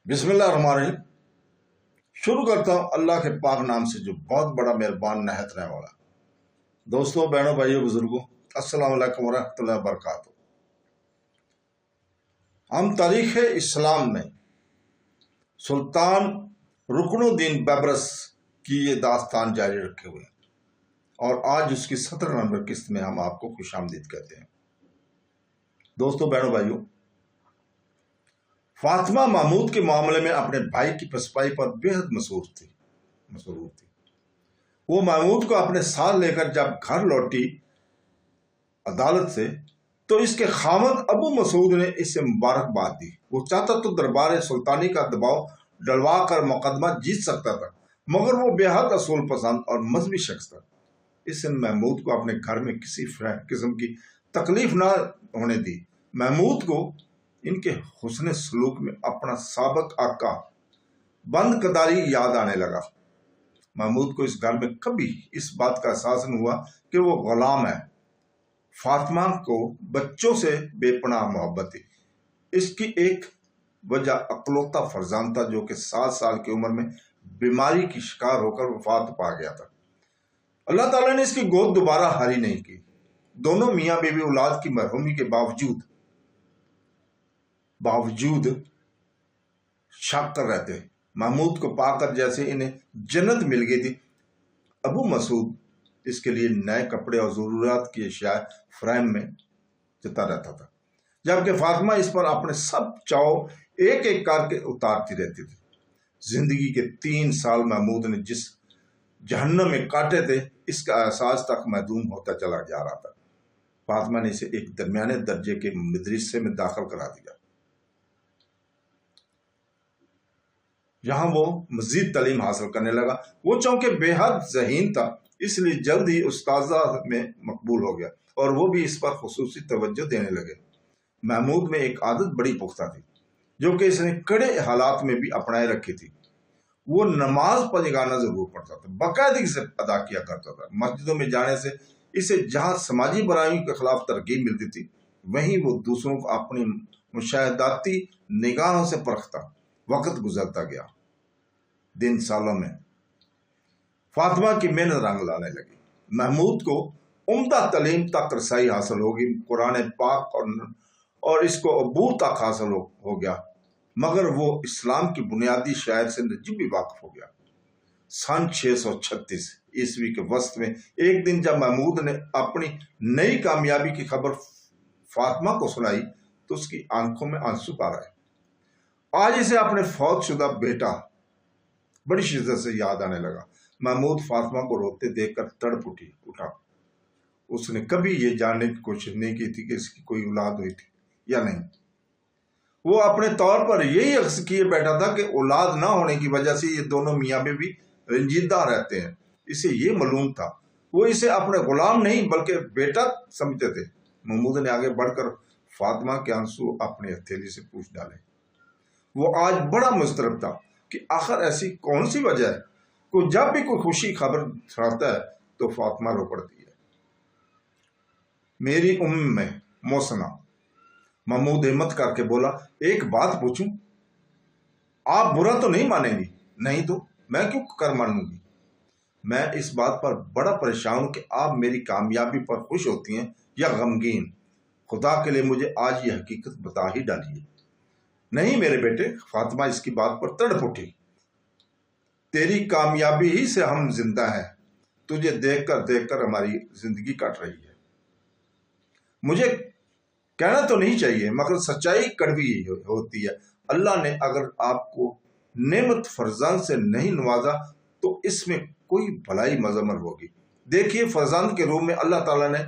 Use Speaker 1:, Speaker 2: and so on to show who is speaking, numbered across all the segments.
Speaker 1: بسم اللہ الرحمن الرحیم۔ شروع کرتا ہوں اللہ کے پاک نام سے جو بہت بڑا مہربان نہایت رحم والا۔ دوستوں، بہنوں، بھائیوں، بزرگوں، السلام علیکم ورحمۃ اللہ وبرکاتہ۔ ہم تاریخ اسلام میں سلطان رکن الدین بیبرس کی یہ داستان جاری رکھے ہوئے ہیں، اور آج اس کی 17 نمبر قسط میں ہم آپ کو خوش آمدید کہتے ہیں۔ دوستوں، بہنوں، بھائیوں، فاطمہ محمود کے معاملے میں اپنے بھائی کی پسپائی پر بے حد مسرور تھی۔ وہ محمود کو اپنے ساتھ لے کر جب گھر لوٹی عدالت سے تو اس کے خاوند ابو مسعود نے اسے مبارکباد دی۔ وہ چاہتا تو دربار سلطانی کا دباؤ ڈلوا کر مقدمہ جیت سکتا تھا، مگر وہ بے حد اصول پسند اور مذہبی شخص تھا۔ اس نے محمود کو اپنے گھر میں کسی قسم کی تکلیف نہ ہونے دی۔ محمود کو ان کے حسن سلوک میں اپنا سابق آقا بند کداری یاد آنے لگا۔ محمود کو اس گھر میں کبھی اس بات کا احساس نہیں ہوا کہ وہ غلام ہے۔ فاطمہ کو بچوں سے بے پناہ محبت تھی۔ اس کی ایک وجہ اکلوتا فرزند تھا جو کہ 7 سال کی عمر میں بیماری کی شکار ہو کر وفات پا گیا تھا۔ اللہ تعالیٰ نے اس کی گود دوبارہ ہری نہیں کی۔ دونوں میاں بیوی اولاد کی محرومی کے باوجود شک کر رہتے۔ محمود کو پا کر جیسے انہیں جنت مل گئی تھی۔ ابو مسعود اس کے لیے نئے کپڑے اور ضروریات کی اشیاء فریم میں جتا رہتا تھا، جبکہ فاطمہ اس پر اپنے سب چاؤ ایک ایک کر کے اتارتی رہتی تھی۔ زندگی کے 3 سال محمود نے جس جہنم میں کاٹے تھے، اس کا احساس تک محدود ہوتا چلا جا رہا تھا۔ فاطمہ نے اسے ایک درمیانے درجے کے مدرسے میں داخل کرا دیا، جہاں وہ مزید تعلیم حاصل کرنے لگا۔ وہ چونکہ بے حد ذہین تھا، اس لیے جلد ہی استاذہ میں مقبول ہو گیا، اور وہ بھی اس پر خصوصی توجہ دینے لگے۔ محمود میں ایک عادت بڑی پختہ تھی جو کہ اس نے کڑے حالات میں بھی اپنائے رکھی تھی۔ وہ نماز پنجگانہ ضرور پڑھتا تھا، باقاعدگی سے ادا کیا کرتا تھا۔ مسجدوں میں جانے سے اسے جہاں سماجی برائیوں کے خلاف ترغیب ملتی تھی، وہیں وہ دوسروں کو اپنی مشاہداتی نگاہوں سے پرکھتا۔ وقت گزرتا گیا۔ دن سالوں میں فاطمہ کی محنت رنگ لانے لگی۔ محمود کو عمدہ تعلیم تک رسائی حاصل ہوگی، قرآن پاک اور اس کو عبور تک حاصل ہو گیا، مگر وہ اسلام کی بنیادی شاعر سے نجیب بھی واقف ہو گیا۔ سن 636 عیسوی کے وسط میں ایک دن جب محمود نے اپنی نئی کامیابی کی خبر فاطمہ کو سنائی تو اس کی آنکھوں میں آنسو بھر آئے۔ آج اسے اپنے فوت شدہ بیٹا بڑی شدت سے یاد آنے لگا۔ محمود فاطمہ کو روتے دیکھ کر تڑپ اٹھا۔ اس نے کبھی یہ جاننے کی کوشش نہیں کی تھی کہ اس کی کوئی اولاد ہوئی تھی یا نہیں۔ وہ اپنے طور پر یہی عکس کیے بیٹھا تھا کہ اولاد نہ ہونے کی وجہ سے یہ دونوں میاں بیوی رنجیدہ رہتے ہیں۔ اسے یہ معلوم تھا، وہ اسے اپنے غلام نہیں بلکہ بیٹا سمجھتے تھے۔ محمود نے آگے بڑھ کر فاطمہ کے آنسو اپنے ہتھیلی سے پوچھ ڈالے۔ وہ آج بڑا مضطرب تھا کہ آخر ایسی کون سی وجہ ہے کہ جب بھی کوئی خوشی خبر سناتا ہے تو فاطمہ رو پڑتی ہے۔ میری میں محسنہ، محمود ہمت کر کے بولا، ایک بات پوچھوں؟ آپ برا تو نہیں مانیں گی؟ نہیں تو میں کیوں کر مانوں گی؟ میں اس بات پر بڑا پریشان ہوں کہ آپ میری کامیابی پر خوش ہوتی ہیں یا غمگین۔ خدا کے لیے مجھے آج یہ حقیقت بتا ہی ڈالیے۔ نہیں میرے بیٹے، فاطمہ اس کی بات پر تڑپ اٹھی، تیری کامیابی ہی سے ہم زندہ ہیں۔ تجھے دیکھ کر ہماری زندگی کٹ رہی ہے۔ مجھے کہنا تو نہیں چاہیے، مگر سچائی کڑوی ہوتی ہے۔ اللہ نے اگر آپ کو نعمت فرزند سے نہیں نوازا تو اس میں کوئی بھلائی مضمر ہوگی۔ دیکھیے، فرزند کے روپ میں اللہ تعالیٰ نے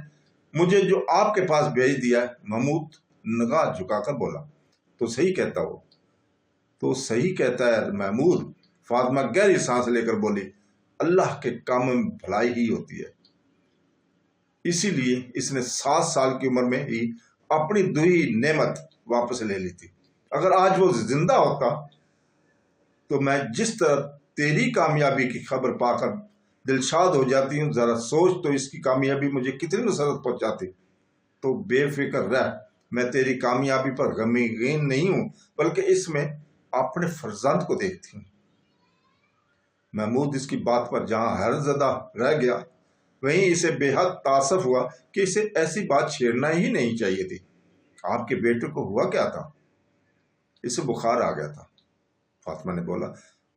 Speaker 1: مجھے جو آپ کے پاس بھیج دیا ہے۔ محمود نگاہ جھکا کر بولا، تو صحیح کہتا ہے محمود۔ فاطمہ گہری سانس لے کر بولی، اللہ کے کام میں بھلائی ہی ہوتی ہے۔ اسی لیے اس نے 7 سال کی عمر میں ہی اپنی دوئی نعمت واپس لے لی تھی۔ اگر آج وہ زندہ ہوتا تو میں جس طرح تیری کامیابی کی خبر پا کر دلشاد ہو جاتی ہوں، ذرا سوچ تو اس کی کامیابی مجھے کتنی مسرت پہنچاتی۔ تو بے فکر رہ، میں تیری کامیابی پر غمگین نہیں ہوں، بلکہ اس میں اپنے فرزند کو دیکھتی ہوں۔ محمود اس کی بات پر جہاں حیرت زدہ رہ گیا، وہیں اسے بے حد تاسف ہوا کہ اسے ایسی بات چھیڑنا ہی نہیں چاہیے تھی۔ آپ کے بیٹے کو ہوا کیا تھا؟ اسے بخار آ گیا تھا، فاطمہ نے بولا۔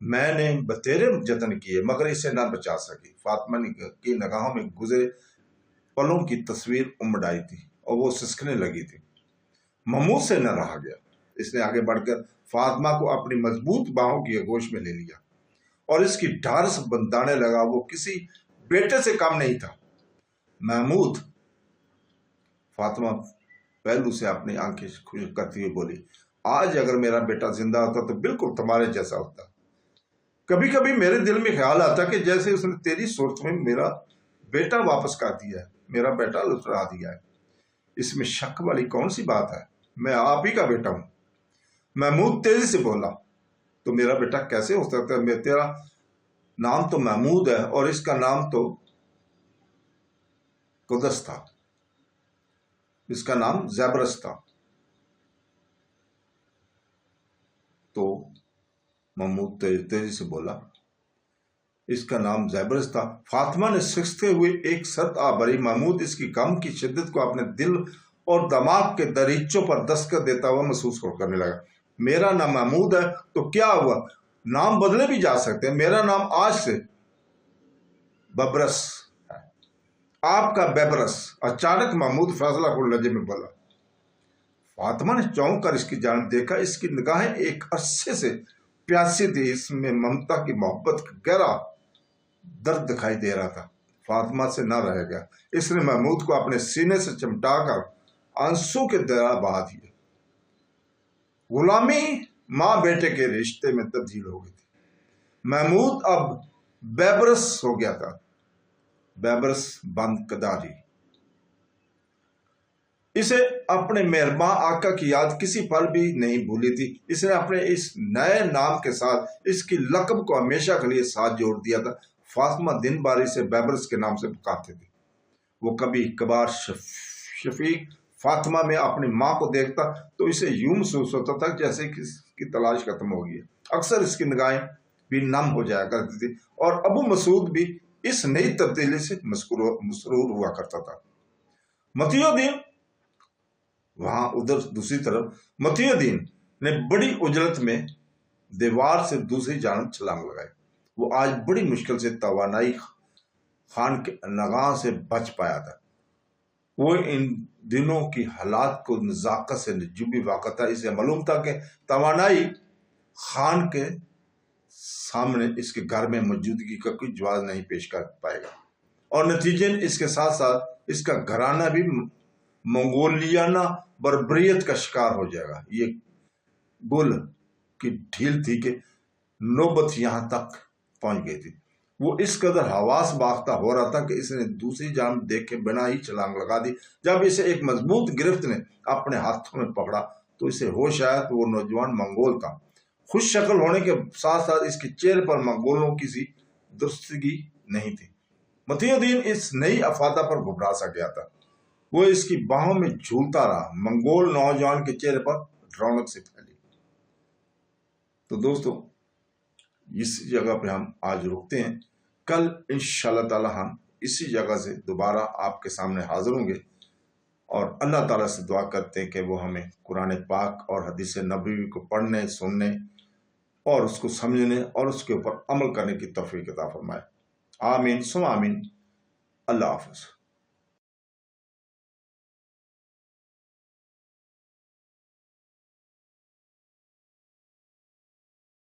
Speaker 1: میں نے بتیرے جتن کیے مگر اسے نہ بچا سکی۔ فاطمہ کی نگاہوں میں گزرے پلوں کی تصویر امڑ آئی تھی اور وہ سسکنے لگی تھی۔ محمود سے نہ رہا گیا۔ اس نے آگے بڑھ کر فاطمہ کو اپنی مضبوط باہوں کی آغوش میں لے لیا اور اس کی ڈھارس بندانے لگا۔ وہ کسی بیٹے سے کم نہیں تھا۔ محمود، فاطمہ پہلو سے اپنی آنکھیں خشک کرتی ہوئی بولی، آج اگر میرا بیٹا زندہ ہوتا تو بالکل تمہارے جیسا ہوتا۔ کبھی کبھی میرے دل میں خیال آتا کہ جیسے اس نے تیری صورت میں میرا بیٹا واپس کر دیا ہے، میرا بیٹا لٹرا دیا ہے۔ اس میں شک والی کون سی بات ہے؟ میں آپ ہی کا بیٹا ہوں۔ محمود تیزی سے بولا، تو میرا بیٹا کیسے ہو سکتا ہے؟ تیرا نام تو محمود ہے اور اس کا نام تو قدس تھا، اس کا نام زیبرس تھا۔ تو محمود تیزی سے بولا، اس کا نام زیبرس تھا۔ فاطمہ نے سکھتے ہوئے ایک سرت بھری محمود اس کی غم کی شدت کو اپنے دل اور دماغ کے دریچوں پر دستک دیتا ہوا محسوس کرنے لگا۔ میرا نام محمود ہے تو کیا ہوا؟ نام بدلے بھی جا سکتے ہیں۔ میرا نام آج سے ببرس ہے، آپ کا بیبرس۔ اچانک محمود فیصلہ کن لہجے میں بولا۔ فاطمہ نے چونک کر اس کی جانب دیکھا۔ اس کی نگاہیں ایک عرصے سے پیاسی تھی، اس میں ممتا کی محبت کا گہرا درد دکھائی دے رہا تھا۔ فاطمہ سے نہ رہ گیا۔ اس نے محمود کو اپنے سینے سے چمٹا کر آنسو کے دریا بہا دیے۔ غلامی ماں بیٹے کے رشتے میں تبدیل ہو گئی تھی۔ محمود اب بیبرس ہو گیا تھا، بیبرس بند کداری۔ اسے اپنے مہرباں آقا کی یاد کسی پل بھی نہیں بھولی تھی۔ اس نے اپنے اس نئے نام کے ساتھ اس کی لقب کو ہمیشہ کے لیے ساتھ جوڑ دیا تھا۔ فاطمہ دن بار اسے بیبرس کے نام سے پکارتے تھے۔ وہ کبھی کبھار شفیق فاطمہ میں اپنی ماں کو دیکھتا تو اسے یوں محسوس ہوتا تھا جیسے کہ اس کی تلاش ختم ہو گئی ہے۔ اکثر اس کی نگاہیں بھی نم ہو جایا کرتی تھی اور ابو مسعود بھی اس نئی تبدیلی سے مسرور ہوا کرتا تھا۔ متی الدین وہاں ادھر دوسری طرف متی الدین نے بڑی اجلت میں دیوار سے دوسری جانب چھلانگ لگائی۔ وہ آج بڑی مشکل سے توانائی خان کے نگاہ سے بچ پایا تھا۔ وہ ان دنوں کی حالات کو نزاکت سے نجومی واقع تھا۔ اسے معلوم تھا کہ توانائی خان کے سامنے اس کے گھر میں موجودگی کا کوئی جواز نہیں پیش کر پائے گا اور نتیجن اس کے ساتھ ساتھ اس کا گھرانہ بھی منگولیانہ بربریت کا شکار ہو جائے گا۔ یہ گل کی ڈھیل تھی کہ نوبت یہاں تک پہنچ گئی تھی۔ وہ اس قدر حواس باختہ ہو رہا تھا کہ اس نے دوسری جانب دیکھے بنا ہی چھلانگ لگا دی۔ جب اسے ایک مضبوط گرفت نے اپنے ہاتھوں میں پکڑا تو اسے ہوش آیا تو وہ نوجوان منگول تھا۔ خوش شکل ہونے کے ساتھ ساتھ اس کے چہرے پر منگولوں کی سی درستگی نہیں تھی۔ متی الدین اس نئی افادہ پر گھبرا سا گیا تھا۔ وہ اس کی باہوں میں جھولتا رہا۔ منگول نوجوان کے چہرے پر رونق سے پھیلی۔ تو دوستو، اس جگہ پہ ہم آج رکتے ہیں۔ کل انشاءاللہ تعالی ہم اسی جگہ سے دوبارہ آپ کے سامنے حاضر ہوں گے اور اللہ تعالیٰ سے دعا کرتے ہیں کہ وہ ہمیں قرآن پاک اور حدیث نبوی کو پڑھنے، سننے اور اس کو سمجھنے اور اس کے اوپر عمل کرنے کی توفیق عطا فرمائے۔ آمین ثم آمین۔ اللہ حافظ۔